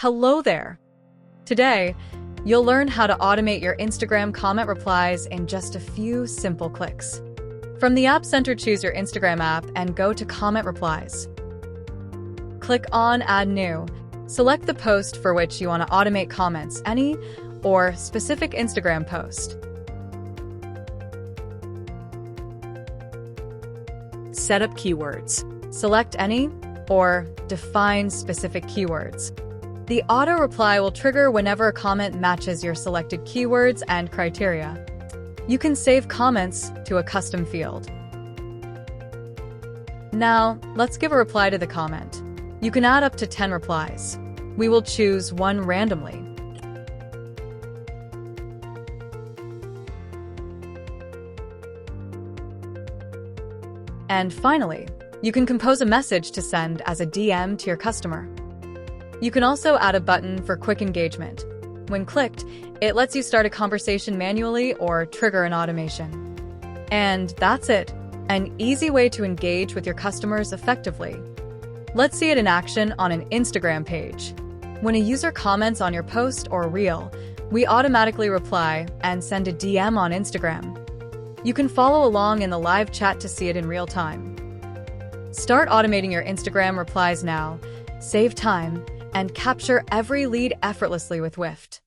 Hello there! Today, you'll learn how to automate your Instagram comment replies in just a few simple clicks. From the App Center, choose your Instagram app and go to Comment Replies. Click on Add New. Select the post for which you want to automate comments, any or specific Instagram post. Set up keywords. Select any or define specific keywords. The auto-reply will trigger whenever a comment matches your selected keywords and criteria. You can save comments to a custom field. Now, let's give a reply to the comment. You can add up to 10 replies. We will choose one randomly. And finally, you can compose a message to send as a DM to your customer. You can also add a button for quick engagement. When clicked, it lets you start a conversation manually or trigger an automation. And that's it, an easy way to engage with your customers effectively. Let's see it in action on an Instagram page. When a user comments on your post or reel, we automatically reply and send a DM on Instagram. You can follow along in the live chat to see it in real time. Start automating your Instagram replies now, save time, and capture every lead effortlessly with WIFTT.